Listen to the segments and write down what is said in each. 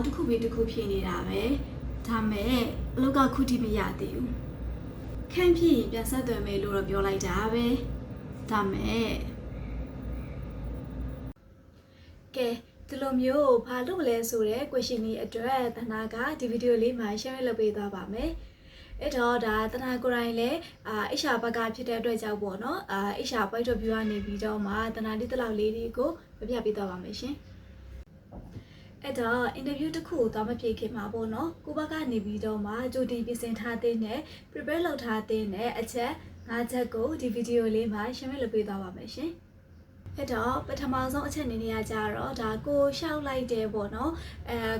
တခုပြီးတခုဖြစ်နေတာပဲဒါမဲ့အလောက်ကခုထိမရသေးဘူးခန့်ဖြစ်ရင်ပြန်ဆက်သွယ်မယ်လို့တော့ပြောလိုက်တာပဲဒါမဲ့ကဲဒီလိုမျိုးဘာလုပ်လဲဆိုတဲ့ question ကြီးအတွက်တနာကဒီဗီဒီယိုလေးမှာ share လုပ်ပေးသွားပါမယ်အဲ့တော့ဒါတနာကိုယ်တိုင်လည်းHR ဘက်ကဖြစ်တဲ့အတွက်ကြောင့်ပေါ့နော်HR point of view ကနေပြီးတော့မှတနာလေးတလောက်လေးတွေကိုပြပြပေးသွားပါမယ်ရှင်အဲ့တော့ interview တစ်ခုကိုသွားမဖြစ်ခင်မှာပေါ့နော်ကိုဘက်ကနေပြီးတော့မှကြိုတင်ပြင်ဆင်ထားတဲ့နဲ့ prepare လုပ်ထားတဲ့အချက်၅ချက်ကိုဒီဗီဒီယိုလေးမှာ share လုပ်ပေးသွားပါမယ်ရှင်အဲ့တော့ပထမဆုံးအချက်အနေနဲ့ကြတော့ဒါကိုရှောက်လိုက်တယ်ပေါ့နော်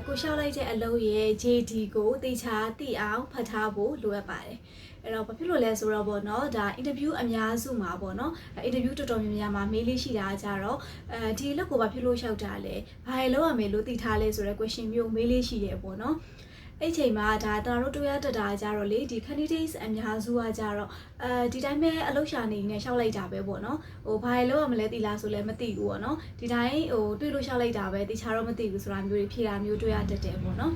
ကိုရှောက်လိုက်တဲ့အလုပ်ရဲ့ JD ကိုတေချာသိအောင်ဖတ်ထားဖို့လိုအပ်ပါတယ်အဲ့တော့ဘာဖြစ်လို့လဲဆိုတော့ပေါ့နော်ဒါ interview အများစုမှာပေါ့နော် interview တော်တော်များများမှာမေးလေးရှိတာကြတော့ဒီအလုပ်ကိုဘာဖြစ်လို့ရှောက်တာလဲဘာလဲလုပ်ရမယ်လို့သိထားလဲဆိုတဲ့ question မျိုးမေးလေးရှိတယ်ပေါ့နော်အဲ့ချိန်မှာဒါတတော်တို့တွေ့ရတတာကြတော့လေဒီ candidates အများစုကကြတော့ဒီတိုင်းပဲအလုပ်ရှာနေနေရှောက်လိုက်တာပဲပေါ့နော်ဟိုဘာလို့ရမလဲသိလားဆိုလည်းမသိဘူးပေါ့နော်ဒီတိုင်းဟိုတွေ့လို့ရှောက်လိုက်တာပဲတခြားတော့မသိဘူးဆိုတာမျိုးတွေဖြေတာမျိုးတွေ့ရတတ်တယ်ပေါ့နော်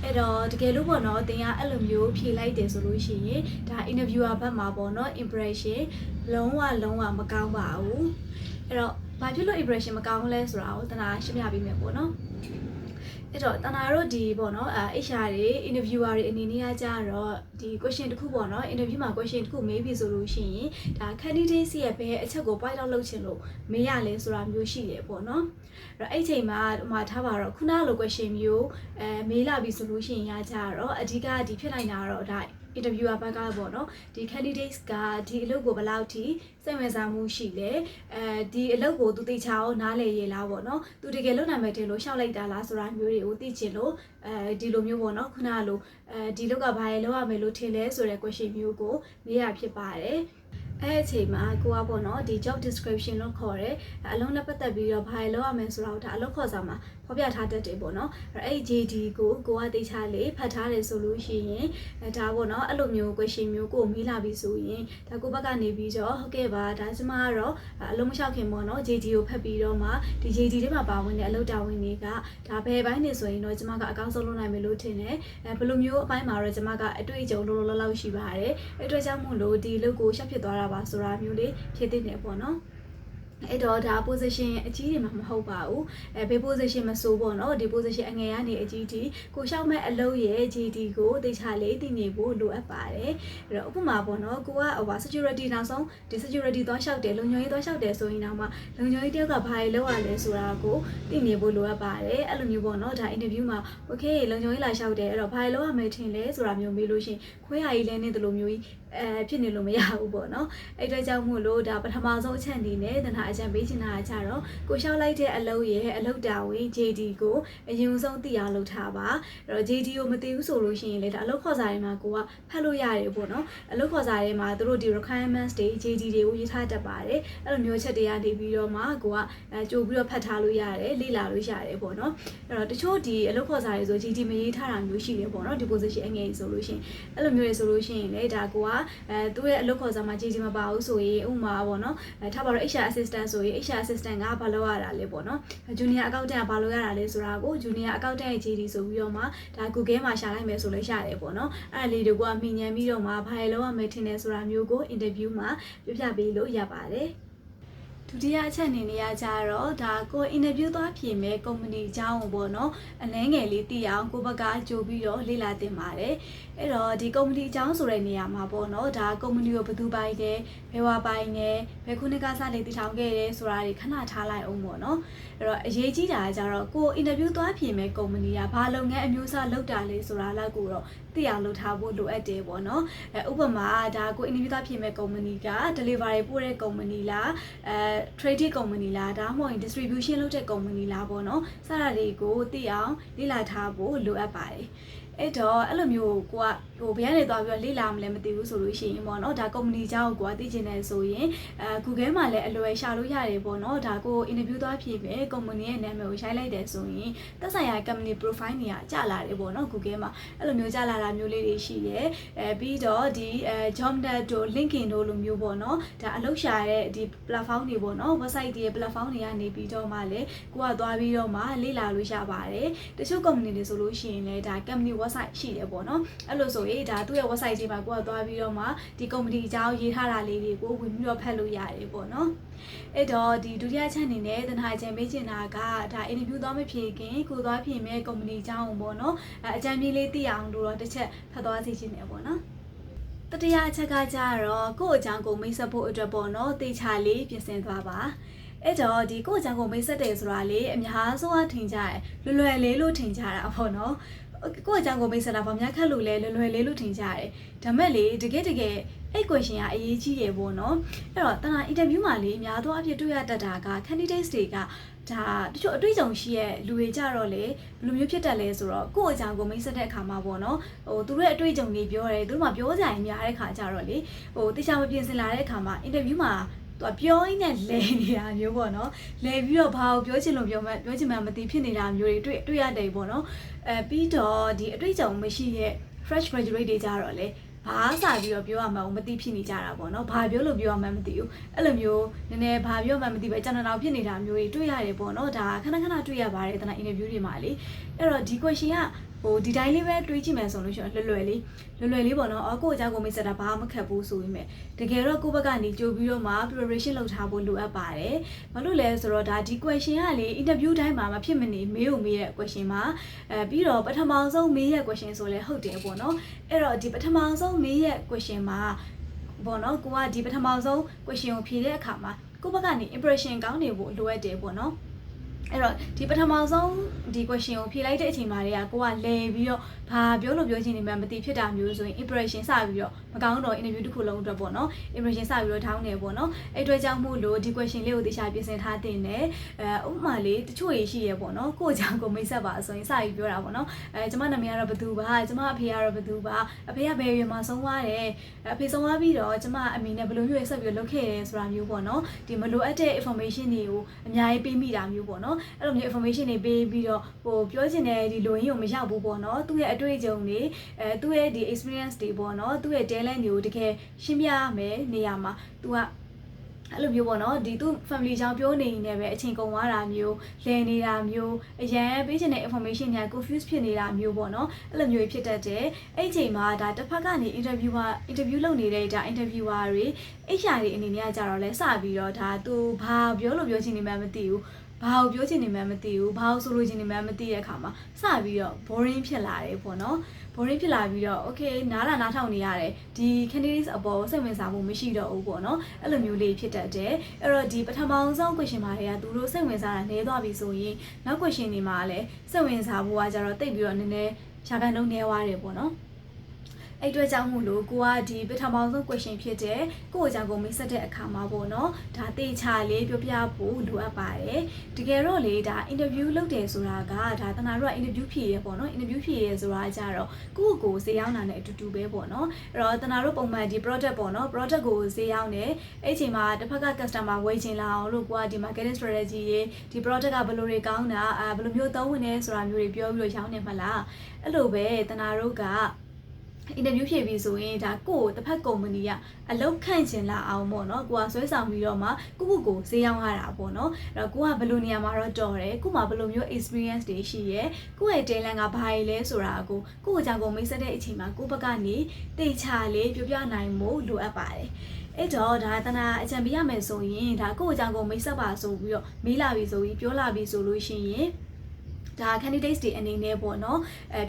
အဲ့တော့တကယ်လို့ပေါ့နော်တင်ကအဲ့လိုမျိုးဖြေလိုက်တယ်ဆိုလို့ရှိရင်ဒါ interviewer ဘက်မှာပေါ့နော် impression လုံးဝမကောင်းပါဘူးအဲ့တော့ဘာဖြစ်လို့ impression မကောင်းလဲဆိုတာကိုတနာရှင်းပြပေးမယ်ပေါ့နော်အဲ့တော့တနာတို့ဒီပေါ့နော်HR တွေ interviewer တွေအနေနဲ့ကြတော့ဒီ question တစ်ခုပေါ့နော် interview မှာ question တစ်ခုမေးပြီဆိုလို့ရှိရင်ဒါ candidate ရဲ့ဘယ်အချက်ကို point out လုပ်ချင်လို့မေးရလဲဆိုတာမျိုးရှိတယ်ပေါ့နော်အဲ့ချိန်မှာထားပါတော့ခုနလို question မျိုးမေးလာပြီဆိုလို့ရှိရင်ကြတော့အဓိကဒီဖြစ်နိုင်တာတော့ဒါ interviewer ဘက်ကပေါ့နော်ဒီ candidates ကဒီအလုပ်ကိုဘယ်လောက်ထိစိတ်ဝင်စားမှုရှိလဲဒီအလုပ်ကိုသူသိချအောင်နားလည်ရလားပေါ့နော်သူတကယ်လုပ်နိုင်မယ်တယ်လို့ရှောက်လိုက်တာလားဆိုတာမျိုးတွေကိုသိချင်လို့ဒီလိုမျိုးပေါ့နော်ခုနလိုဒီလောက်ကဘာလဲလုပ်ရမယ်လို့ထင်လဲဆိုတဲ့ question မျိုးကိုမေးရဖြစ်ပါတယ်အဲ့အချိန်မှာကိုကပေါ့နော်ဒီ job description လို့ခေါ်တယ်အလုံးနဲ့ပတ်သက်ပြီးတော့ဘာလို့ရမယ်ဆိုတော့ဒါအလုပ်ခေါ်စာမှာဖော်ပြထားတတ်တယ်ပေါ့နော်အဲ့ JD ကိုကသိချလေးဖတ်ထားတယ်ဆိုလို့ရှိရင်ဒါပေါ့နော်အဲ့လိုမျိုး question မျိုးကိုမေးလာပြီဆိုရင်ဒါကိုဘက်ကနေပြီးတော့ဟုတ်ကဲ့ပါဒါကျမကတော့အလုံးမလျှောက်ခင်ပေါ့နော် JD ကိုဖတ်ပြီးတော့မှဒီ JD ထဲမှာပါဝင်တဲ့အလုပ်တာဝန်တွေကဒါဘယ်ဘိုင်းနေဆိုရင်တော့ကျမကအကောင်းဆုံးလုပ်နိုင်မယ်လို့ထင်တယ်ဘယ်လိုမျိုးအပိုင်းမှာတော့ကျမကအတွေ့အကြုံလောလောရှိပါတယ်အဲ့အတွက်ကြောင့်မို့လို့ဒီအလုပ်ကိုရှောက်ဖြစ်သွားတာပါဆိုတာမျိုးလေးဖြစ်သိနေပေါ့နော်အဲ့တော့ဒါ position အကြီးတွေမှာမဟုတ်ပါဘူးဘယ် position မဆိုပေါ့နော်ဒီ position အငယ်ကနေအကြီးတီကိုရှောက်မဲ့အလုပ်ရဲ့ GD ကိုသိချလေးသိနေဖို့လိုအပ်ပါတယ်အဲ့တော့ဥပမာပေါ့နော်ကိုကsecurity နောက်ဆုံးဒီ security သွားလျှောက်တယ်လုံခြုံရေးသွားလျှောက်တယ်ဆိုရင်တော့မှလုံခြုံရေးတယောက်ကဘာတွေလုပ်ရလဲဆိုတာကိုသိနေဖို့လိုအပ်ပါတယ်အဲ့လိုမျိုးပေါ့နော်ဒါ interview မှာ okay လုံခြုံရေးလာလျှောက်တယ်အဲ့တော့ဘာတွေလုပ်ရမယ်ထင်လဲဆိုတာမျိုးမေးလို့ရှိရင်ခွဲရည်လဲနေတယ်လို့မျိုးကြီးဖြစ်နေလို့မရဘူးပေါ့နော်အဲ့အတွက်ကြောင့်မို့လို့ဒါပထမဆုံးအချက်အနေနဲ့တနာအကြံပေးချင်တာကြတော့ကိုရှောက်လိုက်တဲ့အလုပ်ရဲ့အလုပ်တာဝန် JD ကိုအရင်ဆုံးသိအောင်လုပ်ထားပါအဲ့တော့ JD ကိုမသိဘူးဆိုလို့ရှိရင်လေဒါအလုပ်ခေါ်စာတွေမှာကိုကဖတ်လို့ရတယ်ပေါ့နော်အလုပ်ခေါ်စာတွေမှာသူတို့ဒီ requirements တွေ JD တွေကိုရေးထားတတ်ပါတယ်အဲ့လိုမျိုးချက်တွေကနေပြီးတော့မှကိုကကြိုပြီးတော့ဖတ်ထားလို့ရတယ်လေ့လာလို့ရတယ်ပေါ့နော်အဲ့တော့တချို့ဒီအလုပ်ခေါ်စာတွေဆို JD မရေးထားတာမျိုးရှိတယ်ပေါ့နော်ဒီ position အငယ်ဆိုလို့ရှိရင်အဲ့လိုမျိုးတွေဆိုလို့ရှိရင်လေဒါကိုကသူ့ရဲ့အလုပ်ခေါ်စာမှာ JD မပါဘူးဆိုရင်ဥပမာပေါ့နော်ထားပါတော့ HR assistant ဆိုရင် HR assistant ကဘာလုပ်ရတာလဲပေါ့နော် junior accountant ကဘာလုပ်ရတာလဲဆိုတာကို junior accountant ရဲ့ JD ဆိုပြီးတော့မှဒါ Google မှာရှာလိုက်မယ်ဆိုလည်းရတယ်ပေါ့နော်အဲ့ဒါလေးတွေကမိညံပြီးတော့မှဘာလုပ်ရမယ်ထင်တယ်ဆိုတာမျိုးကို interview မှာပြပြပေးလို့ရပါတယ်ဒုတိယအချက်အနေနဲ့ကြတော့ဒါကို interview သွားဖြေမဲ့ company အကြောင်းကိုပေါ့နော်အနည်းငယ်လေးသိအောင်ကိုဘက်ကကြိုပြီးတော့လေ့လာသင်ပါတယ်အဲ့တော့ဒီ company အကြောင်းဆိုတဲ့နေရာမှာပေါ့နော်ဒါ company ကိုဘယ်သူပိုင်တယ်ဘယ်ဝါပိုင်တယ်ဘယ်ခုနှစ်ကစလေးတည်ထောင်ခဲ့တယ်ဆိုတာတွေခဏထားလိုက်အောင်ပေါ့နော်အဲ့တော့အရေးကြီးတာကြတော့ကို interview သွားဖြေမဲ့ company ကဘာလုပ်ငန်းအမျိုးအစားလုပ်တာလဲဆိုတာလောက်ကိုတော့သိအောင်လုပ်ထားဖို့လိုအပ်တယ်ပေါ့နော်ဥပမာဒါကို interview သွားဖြေမဲ့ company က delivery ပို့တဲ့ company လား trading company လားဒါမှမဟုတ် distribution လုပ်တဲ့ company လားပေါ့နော်စတာတွေကိုသိအောင်လေ့လာထားဖို့လိုအပ်ပါတယ် အဲ့တော့အဲ့လိုမျိုးကိုကဟိုဘယ်ကနေသွားပြီးတော့လေ့လာမလဲမသိဘူးဆိုလို့ရှိရင်ပေါ့နော်ဒါကုမ္ပဏီအကြောင်းကိုကိုကသိချင်တယ်ဆိုရင်Google မှာလည်းအလွယ်ရှာလို့ရတယ်ပေါ့နော်ဒါကို interview သွားဖြေပဲကုမ္ပဏီရဲ့နာမည်ကိုရိုက်လိုက်တယ်ဆိုရင်သက်ဆိုင်ရာ company profile တွေကကျလာတယ်ပေါ့နော် Google မှာအဲ့လိုမျိုးကျလာတာမျိုးလေးတွေရှိတယ်ပြီးတော့ဒီ Jobnet တို့ LinkedIn တို့လိုမျိုးပေါ့နော်ဒါအလုပ်ရှာတဲ့ဒီ platform တွေပေါ့နော် website တွေ platform တွေကနေပြီးတော့မှလည်းကိုကသွားပြီးတော့မှလေ့လာလို့ရပါတယ်တချို့ company တွေဆိုလို့ရှိရင်လည်းဒါ company website ရှိတယ်ပေါ့နော်အဲ့လိုဆိုရင်ဒါသူ့ရဲ့ website တွေမှာကိုကသွားပြီးတော့မှဒီ company အကြောင်းရေးထားတာလေးတွေကိုဝင်ပြီးတော့ဖတ်လို့ရတယ်ပေါ့နော်အဲ့တော့ဒီဒုတိယချက်အနေနဲ့တနဟာအကြံပေးချင်တာကဒါ interview သွားမဖြေခင်ကိုသွားဖြေမဲ့ company အကြောင်းပေါ့နော်အကြံပေးလေးသိအောင်လို့တော့တစ်ချက်ဖတ်သွားစီချင်တယ်ပေါ့နော်တတိယအချက်ကကြတော့ကိုယ့်အကြောင်းကိုမိတ်ဆက်ဖို့အတွက်ပေါ့နော်တေချာလေးပြင်ဆင်သွားပါအဲ့တော့ဒီကိုယ့်အကြောင်းကိုမိတ်ဆက်တယ်ဆိုတာလေအများဆုံးထင်ကြတယ်လွယ်လွယ်လေးလို့ထင်ကြတာပေါ့နော်ကိုယ့်အကြောင်းကိုမိတ်ဆက်တာဗမာခက်လို့လဲလွယ်လွယ်လေးလို့ထင်ကြတယ်ဒါမဲ့လေတကယ်အဲ့ question ကအရေးကြီးတယ်ပေါ့နော်အဲ့တော့တနာ interview မှာလေများသောအားဖြင့်တွေ့ရတတ်တာက candidates တွေကဒါတချို့အတွေ့အကြုံရှိရဲ့လူတွေကြတော့လေဘယ်လိုမျိုးဖြစ်တတ်လဲဆိုတော့ကိုယ့်အကြောင်းကိုမိတ်ဆက်တဲ့အခါမှာပေါ့နော်ဟိုသူတို့ရဲ့အတွေ့အကြုံတွေပြောတယ်သူတို့မှပြောကြရင်များတဲ့ခါကြတော့လေဟိုတခြားမပြင်ဆင်လာတဲ့အခါမှာ interview မှာသူပြောရင်းနဲ့လဲနေတာမျိုးပေါ့နော်လဲပြီးတော့ဘာကိုပြောချင်လို့ပြောချင်မှမသိဖြစ်နေတာမျိုးတွေတွေ့ရတယ်ပေါ့နော်ပြီးတော့ဒီအတွေ့အကြုံမရှိတဲ့ fresh graduate တွေကြတော့လေဘာစာပြီးတော့ပြောရမှာမသိဖြစ်နေကြတာပေါ့နော်ဘာပြောလို့ပြောရမှမသိဘူးအဲ့လိုမျိုးနည်းနည်းဘာပြောမှမသိပဲကျွန်တော်ဖြစ်နေတာမျိုးတွေတွေ့ရတယ်ပေါ့နော်ဒါခဏတွေ့ရပါတယ်တနင်္လာ interview တွေမှာလေအဲ့တော့ဒီ question ကဟိုဒီတိုင်းလေးပဲတွေးကြည့်မယ်ဆိုလို့ရှိရင်လွယ်လွယ်လေးပေါ့နော်ကိုယ့်အကြောင်းကိုမိတ်ဆက်တာဘာမှမခက်ဘူးဆိုရင်တကယ်တော့ကိုယ့်ဘက်ကနေကြိုပြီးတော့မှ preparation လုပ်ထားဖို့လိုအပ်ပါတယ်ဘာလို့လဲဆိုတော့ဒါဒီ question ကလေ interview တိုင်းမှာမဖြစ်မနေမေးတဲ့ question မှာပြီးတော့ပထမဆုံးမေးတဲ့ question ဆိုလဲဟုတ်တယ်ပေါ့နော်အဲ့တော့ဒီပထမဆုံးမေးတဲ့ question မှာပေါ့နော်ကိုကဒီပထမဆုံး question ကိုဖြေတဲ့အခါမှာကိုယ့်ဘက်ကနေ impression ကောင်းနေဖို့လိုအပ်တယ်ပေါ့နော်အဲ့တော့ဒီပထမဆုံးဒီ question ကိုဖြေလိုက်တဲ့အချိန်မှာတွေကကိုကလဲပြီးတော့ဘာပြောလို့ပြောချင်နေမှမသိဖြစ်တာမျိုးဆိုရင် impression စပြီးတော့မကောင်းတော့ interview တစ်ခုလုံးအတွက်ပေါ့နော် impression စပြီးတော့ထောင်းနေပေါ့နော်အဲ့အတွက်ကြောင့်မို့လို့ဒီ question လေးကိုတေချာပြင်ဆင်ထားတင်တယ်ဥပမာလေးတချို့ရေးရှိရပေါ့နော်ကိုယ့်အကြောင်းကိုမိတ်ဆက်ပါဆိုရင်စပြီးပြောတာပေါ့နော်ကျမနာမည်ကတော့ဘသူပါကျမအဖေကတော့ဘသူပါအဖေကဘယ်ရွယ်မှာဆုံးသွားတယ်အဖေဆုံးသွားပြီးတော့ကျမအမေနဲ့ဘယ်လိုမျိုးဆက်ပြီးလုပ်ခဲ့တယ်ဆိုတာမျိုးပေါ့နော်ဒီမလိုအပ်တဲ့ information တွေကိုအများကြီးပေးမိတာမျိုးပေါ့နော်အဲ့လိုမျိုး information တွေပေးပြီးတော့ဟိုပြောချင်တဲ့ဒီလိုရင်းကိုမရောက်ဘူးပေါ့နော်သူ့ရဲ့အတွေ့အကြုံတွေသူ့ရဲ့ဒီ experience တွေပေါ့နော်သူ့ရဲ့ talent တွေကိုတကယ်ရှင်းပြရမယ်နေရာမှာသူကအဲ့လိုမျိုးပေါ့နော်ဒီသူ family အကြောင်းပြောနေနေပဲအချိန်ကုန်သွားတာမျိုးလဲနေတာမျိုးအရန်ပေးချင်တဲ့ information ညာ confuse ဖြစ်နေတာမျိုးပေါ့နော်အဲ့လိုမျိုးဖြစ်တတ်တယ်အဲ့အချိန်မှာဒါတစ်ဖက်ကနေ interview လုပ်နေတဲ့ဒါ interviewer တွေ HR တွေအနေနဲ့ကကြတော့လဲစပြီးတော့ဒါသူဘာပြောလို့ပြောချင်နေမှမသိဘူးဘာကိုပြောချင်နေမှမသိဘူးဘာကိုဆိုလိုချင်နေမှမသိတဲ့အခါမှာစပြီးတော့ boring ဖြစ်လာတယ်ပေါ့နော် boring ဖြစ်လာပြီးတော့ okay နားထောင်နေရတယ်ဒီ candidates အပေါ်စိတ်ဝင်စားမှုမရှိတော့ဘူးပေါ့နော်အဲ့လိုမျိုးလေးဖြစ်တတ်တယ်အဲ့တော့ဒီပထမဆုံး question မှာတွေကသူတို့စိတ်ဝင်စားတာနည်းသွားပြီဆိုရင်နောက် question တွေမှာလည်းစိတ်ဝင်စားဖို့ကကြတော့တိတ်ပြီးတော့နည်းနည်းရှားကန်လုံးနည်းသွားတယ်ပေါ့နော်အဲ့အတွက်ကြောင့်မို့လို့ကိုကဒီပထမဆုံး question ဖြစ်တဲ့ကိုယ့်အကြောင်းကိုမိတ်ဆက်တဲ့အခါမှာပေါ့နော်ဒါတေချာလေးပြောပြဖို့လိုအပ်ပါတယ်တကယ်တော့လေဒါ interview လုပ်တယ်ဆိုတာကဒါတနာတို့က interview ဖြေရပေါ့နော် interview ဖြေရဆိုတာကြတော့ကိုယ်ဈေးရောက်တာနဲ့အတူတူပဲပေါ့နော်အဲ့တော့တနာတို့ပုံမှန်ဒီ product ပေါ့နော် product ကိုဈေးရောက်နေအဲ့အချိန်မှာတစ်ဖက်က customer ဝယ်ချင်လာအောင်လို့ကိုကဒီ marketing strategy တွေဒီ product ကဘယ်လိုတွေကောင်းတာဘယ်လိုမျိုးသုံးဝင်နေဆိုတာမျိုးတွေပြောပြီးတော့ရောင်းနေမှလားအဲ့လိုပဲတနာတို့ကinterview ဖြေပြီးဆိုရင်ဒါကိုယ့်တစ်ဖက်ကုမ္ပဏီကအလုပ်ခန့်ချင်လာအောင်ပေါ့နော်ကိုကဆွဲဆောင်ပြီးတော့မှကိုဈေးရောက်ရတာပေါ့နော်အဲ့တော့ကိုကဘယ်လိုနေရာမှာတော့တော်တယ်ကိုမှဘယ်လိုမျိုး experience တွေရှိရဲကိုယ့်ရဲ့ talent ကဘာတွေလဲဆိုတာကိုယ့်အကြောင်းကိုမိတ်ဆက်တဲ့အချိန်မှာကိုယ့်ဘက်ကနေတေချာလေးပြောပြနိုင်ဖို့လိုအပ်ပါတယ်အဲ့တော့ဒါတနာအကြံပေးရမယ်ဆိုရင်ဒါကိုယ့်အကြောင်းကိုမိတ်ဆက်ပါဆိုပြီးတော့မေးလာပြီဆိုပြီးပြောလာပြီဆိုလို့ရှိရင်ဒါ candidates တွေအနေနဲ့ပေါ့နော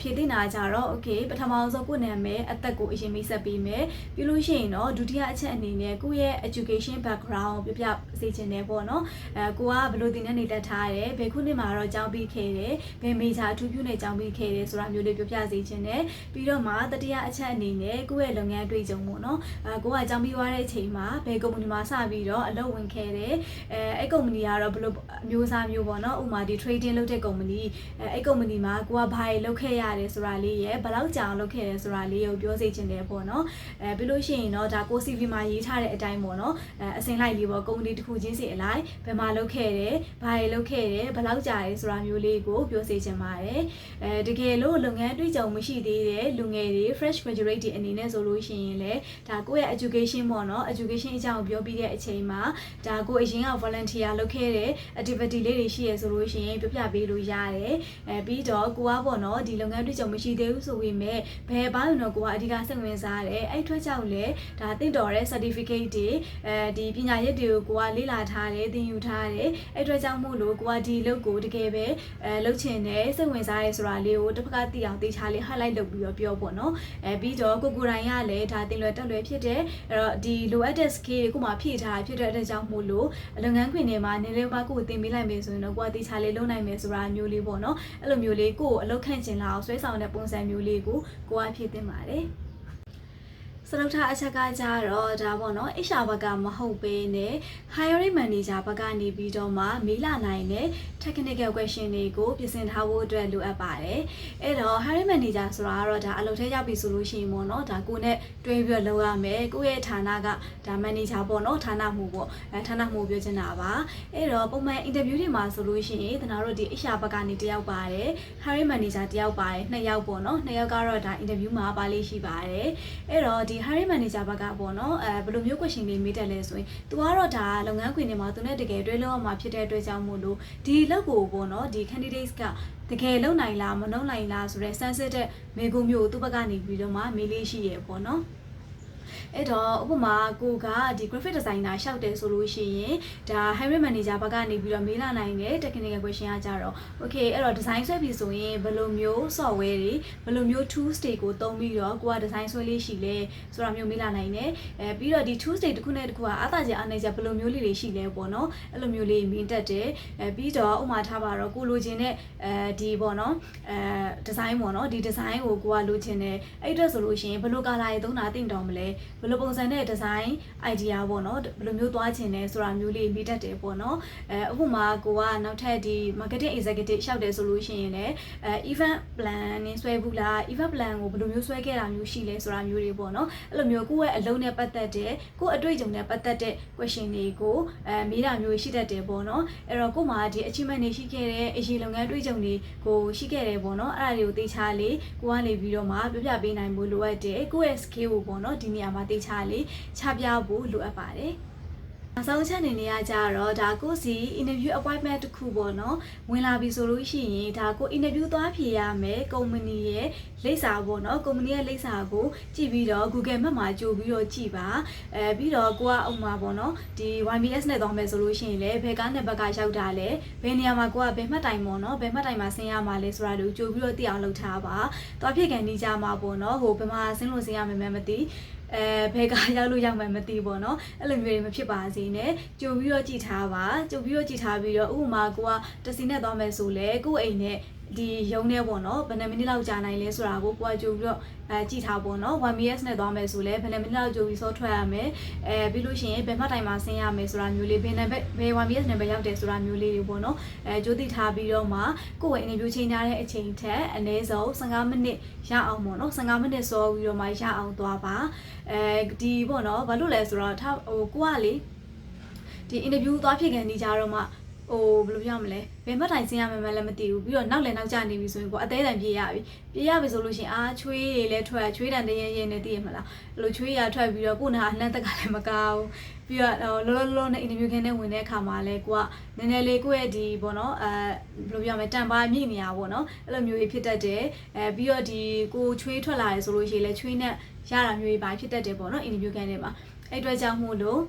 ်ဖြည့်တင်တာကြတော့ okay ပထမဆုံးကိုနာမည်အသက်ကိုအရင်မိတ်ဆက်ပေးမယ်ပြီးလို့ရှိရင်တော့ဒုတိယအချက်အနေနဲ့ကိုရဲ့ education background ပြပြစေချင်တယ်ပေါ့နော်ကိုကဘယ်လိုသင်တန်းနေတက်ထားတယ်ဘယ်ခုနှစ်မှာတော့ကျောင်းပြီးခဲ့တယ်ဘယ် major အထူးပြုနဲ့ကျောင်းပြီးခဲ့တယ်ဆိုတာမျိုးလေးပြပြစေချင်တယ်ပြီးတော့မှတတိယအချက်အနေနဲ့ကိုရဲ့လုပ်ငန်းအတွေ့အကြုံပေါ့နော်ကိုကကျောင်းပြီးသွားတဲ့အချိန်မှာဘယ်ကုမ္ပဏီမှာစပြီးတော့အလုပ်ဝင်ခဲ့တယ်အဲ့ကုမ္ပဏီကတော့ဘယ်လိုမျိုးစားမျိုးပေါ့နော်ဥပမာဒီ trading လုပ်တဲ့ကုမ္ပဏီ အဲ့ကုမ္ပဏီမှာကိုကဘာတွေလုပ်ခဲ့ရတယ်ဆိုတာလေးရဲ့ဘယ်လောက်ကြာအောင်လုပ်ခဲ့ရဲဆိုတာလေးကိုပြောစေချင်တယ်ပေါ့နော်ပြီးလို့ရှိရင်တော့ဒါကို CV မှာရေးထားတဲ့အတိုင်းပေါ့နော်အစင်လိုက်လေးပေါ့ကုမ္ပဏီတစ်ခုချင်းစီအလိုက်ဘယ်မှာလုပ်ခဲ့တယ်ဘာတွေလုပ်ခဲ့တယ်ဘယ်လောက်ကြာရဲဆိုတာမျိုးလေးကိုပြောစေချင်ပါတယ်တကယ်လို့လုပ်ငန်းတွေ့ကြုံမရှိသေးတဲ့လူငယ်တွေ fresh graduate တွေအနေနဲ့ဆိုလို့ရှိရင်လည်းဒါကိုယ့်ရဲ့ education ပေါ့နော် education အကြောင်းပြောပြီးတဲ့အချိန်မှာဒါကိုအရင်က volunteer လုပ်ခဲ့တဲ့ activity လေးတွေရှိရဆိုလို့ရှိရင်ပြပြပေးလို့ရတယ်ပြီးတော့ကိုကပေါ့နော်ဒီလုပ်ငန်းတွေ့ကြုံမရှိသေးဘူးဆိုပေမဲ့ဘယ်ဘာလို့တော့ကိုကအဓိကစိတ်ဝင်စားတယ်အဲ့ထွက်ကြောင့်လေဒါတင့်တော်တဲ့ certificate တွေဒီပညာရပ်တွေကိုကိုကလေ့လာထားတယ်သင်ယူထားတယ်အဲ့ထွက်ကြောင့်မို့လို့ကိုကဒီလုပ်ကိုတကယ်ပဲလုပ်ချင်တယ်စိတ်ဝင်စားရဲဆိုတာလေးကိုတစ်ဖက်ကသိအောင်သိချလေး highlight လုပ်ပြီးတော့ပြောပေါ့နော်ပြီးတော့ကိုကိုတိုင်းကလည်းဒါတင်လွယ်တက်လွယ်ဖြစ်တယ်အဲ့တော့ဒီလိုအပ်တဲ့ skill တွေကိုမှဖြည့်ထားဖြစ်တဲ့အတွက်ကြောင့်မို့လို့လုပ်ငန်းခွင်တွေမှာနေလေးပါကိုသင်ပေးလိုက်မယ်ဆိုရင်တော့ကိုကသိချလေးလုပ်နိုင်မယ်ဆိုတာမျိုးလေးပေါ့နော်အဲ့လိုမျိုးလေးကိုအလုပ်ခန့်ချင်လာအောင်ဆွဲဆောင်တဲ့ပုံစံမျိုးလေးကိုကဖြည့်သင့်ပါတယ်စလုပ်ထားအချက်ကကြတော့ဒါပေါ့နော် HR ဘက်ကမဟုတ်ပေနဲ့ hiring manager ဘက်ကနေပြီးတော့မှမေးလာနိုင်တဲ့ technical question တွေကိုပြင်ဆင်ထားဖို့အတွက်လိုအပ်ပါတယ်အဲ့တော့ hiring manager ဆိုတာကတော့ဒါအလုပ်ထဲရောက်ပြီဆိုလို့ရှိရင်ပေါ့နော်ဒါကိုနဲ့တွဲပြီးတော့လုပ်ရမယ်ကိုယ့်ရဲ့ဌာနကဒါ manager ပေါ့နော်ဌာနမှုပေါ့ဌာနမှုပြောချင်တာပါအဲ့တော့ပုံမှန် interview တွေမှာဆိုလို့ရှိရင်တနာတို့ဒီ HR ဘက်ကနေတယောက်ပါတယ် hiring manager တယောက်ပါတယ်နှစ်ယောက်ပေါ့နော်နှစ်ယောက်ကတော့ဒါ interview မှာပါလေးရှိပါတယ်အဲ့တော့ဒီhiring manager ဘက်ကပေါ့နော်ဘယ်လိုမျိုး question တွေမေးတက်လဲဆိုရင်သူကတော့ဒါလုပ်ငန်းခွင်တွေမှာသူနဲ့တကယ်တွဲလုပ်ရမှာဖြစ်တဲ့အတွက်ကြောင့်မို့လို့ဒီလုပ်ကိုပေါ့နော်ဒီ candidates ကတကယ်လုံနိုင်လားမလုံနိုင်လားဆိုတော့ sensitive မေးခွန်းမျိုးကိုသူ့ဘက်ကနေပြီးတော့မှမေးလေးရှိရပေါ့နော်အဲ့တော့ဥပမာကိုကဒီ graphic designer ရှောက်တယ်ဆိုလို့ရှိရင်ဒါ hiring manager ဘက်ကနေပြီးတော့မေးလာနိုင်တဲ့ technical question ကကြတော့ okay အဲ့တော့ design ဆွဲပြီဆိုရင်ဘယ်လိုမျိုး software တွေဘယ်လိုမျိုး tools တွေကိုသုံးပြီးတော့ကိုက design ဆွဲလေးရှိလဲဆိုတာမျိုးမေးလာနိုင်တယ်ပြီးတော့ဒီ tools တွေတစ်ခုနဲ့တစ်ခုကအားသာချက်အားနည်းချက်ဘယ်လိုမျိုးလေးတွေရှိလဲပေါ့နော်အဲ့လိုမျိုးလေးမေးတတ်တယ်ပြီးတော့ဥပမာထားပါတော့ကိုလိုချင်တဲ့ဒီပေါ့နော်design ပေါ့နော်ဒီ design ကိုကိုကလိုချင်တယ်အဲ့အတွက်ဆိုလို့ရှိရင်ဘယ်လို color တွေသုံးတာသိတော်မလဲဘယ်လိုပုံစံနဲ့ design idea ပေါ့နော်ဘယ်လိုမျိုးသွားချင်လဲဆိုတာမျိုးလေးမိတတ်တယ်ပေါ့နော်ဥပမာကိုကနောက်ထပ်ဒီ marketing executive ရှောက်တယ်ဆိုလို့ရှိရင်လည်းevent planning ဆွဲဘူးလား event plan ကိုဘယ်လိုမျိုးဆွဲခဲ့တာမျိုးရှိလဲဆိုတာမျိုးတွေပေါ့နော်အဲ့လိုမျိုးကိုယ့်ရဲ့အလုံးနဲ့ပတ်သက်တဲ့ကိုယ့်အတွေ့အကြုံနဲ့ပတ်သက်တဲ့ question တွေကိုမေးတာမျိုးရှိတတ်တယ်ပေါ့နော်အဲ့တော့ကို့မှာဒီ achievement တွေရှိခဲ့တဲ့အရေးလုပ်ငန်းအတွေ့အကြုံတွေကိုရှိခဲ့တယ်ပေါ့နော်အဲ့ဒါတွေကိုသိချလေးကိုကနေပြီးတော့မှပြပြပေးနိုင်ဖို့လိုအပ်တယ်ကိုယ့်ရဲ့ skill ကိုပေါ့နော်ဒီနေရာမှာသိချလေးချပြဖို့လိုအပ်ပါတယ်နောက်ဆုံးချက်အနေနဲ့ကကြတော့ဒါကိုစီ interview appointment တစ်ခုပေါ့နော်ဝင်လာပြီဆိုလို့ရှိရင်ဒါကို interview သွားဖြေရမယ်ကုမ္ပဏီရဲ့လိပ်စာပေါ့နော်ကုမ္ပဏီရဲ့လိပ်စာကိုကြည့်ပြီးတော့ Google Map မှာကြိုပြီးတော့ကြည့်ပါပြီးတော့ကိုကဥမာပေါ့နော်ဒီ YBS နဲ့သွားမယ်ဆိုလို့ရှိရင်လည်းဘယ်ကားနဲ့ဘက်ကရောက်တာလဲဘယ်နေရာမှာကိုကဘယ်မှတ်တိုင်ပေါ့နော်ဘယ်မှတ်တိုင်မှာဆင်းရမှာလဲဆိုတာကိုကြိုပြီးတော့သိအောင်လုပ်ထားပါသွားဖြည့်ကန်နေကြမှာပေါ့နော်ဟိုဘယ်မှာဆင်းလို့ဆင်းရမယ်မသိဘယ်ကရောက်လို့ရောက်မှမသိပေါ့နော်အဲ့လိုမျိုးတွေမဖြစ်ပါစေနဲ့ကြိုပြီးတော့ကြည့်ထားပါကြိုပြီးတော့ကြည့်ထားပြီးတော့ဥပမာကိုကတစီနဲ့သွားမယ်ဆိုလဲကိုယ့်အိမ်နဲ့ဒီရုံးနဲ့ပေါ့နော်ဘယ်နှစ်မိနစ်လောက်ကြာနိုင်လဲဆိုတာကိုကိုကကြိုပြီးတော့ကြည့်ထားပေါ့နော် 1ms နဲ့သွားမယ်ဆိုလဲဘယ်နှစ်မိနစ်လောက်ကြိုပြီးစောထွက်ရမယ်ပြီးလို့ရှိရင်ဘယ်မှတိုင်မှာဆင်းရမယ်ဆိုတာမျိုးလေးဘယ် 1ms နဲ့ပဲရောက်တယ်ဆိုတာမျိုးလေးတွေပေါ့နော်ကြိုသိထားပြီးတော့မှကိုယ့်ရဲ့ interview ချိန်ထားတဲ့အချိန်ထက်အနည်းဆုံး15မိနစ်ရအောင်ပေါ့နော်15မိနစ်စောပြီးတော့မှရအောင်သွားပါဒီပေါ့နော်ဘာလို့လဲဆိုတော့ကိုကလေဒီ interview သွားဖြစ်ခံနေကြတော့မှဘယ်လိုပြောမလဲဘယ်မှတိုင်ဆင်းရမယ်မလည်းမသိဘူးပြီးတော့နောက်လည်းနောက်ကျနေပြီဆိုရင်ကိုအသေးတန်ပြေးရပြီဆိုလို့ရှိရင်ချွေးတွေလည်းထွက်ချွေးတန်တရရဲနဲ့သိရမလားအဲ့လိုချွေးရထွက်ပြီးတော့ကိုနာအနှံ့တက်ကလည်းမကောင်းပြီးတော့လောနဲ့ interview ခင်းနဲ့ဝင်တဲ့အခါမှာလည်းကိုကနည်းနည်းလေးကိုယ့်ရဲ့ဒီပေါ့နော်ဘယ်လိုပြောမလဲတန်ပါမြင့်နေရပေါ့နော်အဲ့လိုမျိုးဖြစ်တတ်တယ်ပြီးတော့ဒီကိုချွေးထွက်လာတယ်ဆိုလို့ရှိရင်လည်းချွေးနဲ့ရတာမျိုးပါဖြစ်တတ်တယ်ပေါ့နော် interview ခင်းထဲမှာအဲ့အတွက်ကြောင့်မို့လို့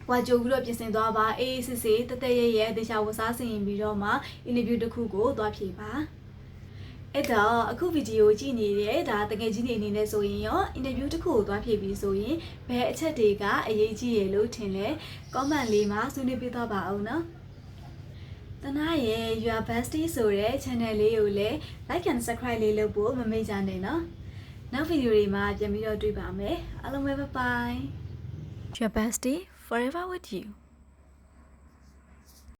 ဝါကြိုပြီးတော့ပြင်ဆင်သွားပါအေးစစ်စစ်တရဲတေချာဝစားဆင်ရင်ပြီးတော့မှ interview တစ်ခုကိုသွားဖြေပါအဲ့တော့အခုဗီဒီယိုကြည့်နေတဲ့ဒါတကယ်ကြီးနေအနေနဲ့ဆိုရင်ရော interview တစ်ခုကိုသွားဖြေပြီးဆိုရင်ဘယ်အချက်တွေကအရေးကြီးရလို့ထင်လဲ comment လေးမှာဆွေးနွေးပေးသွားပါအောင်နော်တနာရဲ့ Your Bestie ဆိုတဲ့ channel လေးကိုလည်း like and subscribe လေးလုပ်ဖို့မမေ့ကြနဲ့နော်နောက်ဗီဒီယိုတွေမှာပြန်ပြီးတော့တွေ့ပါမယ်အားလုံးပဲ bye bye Your Bestie forever with you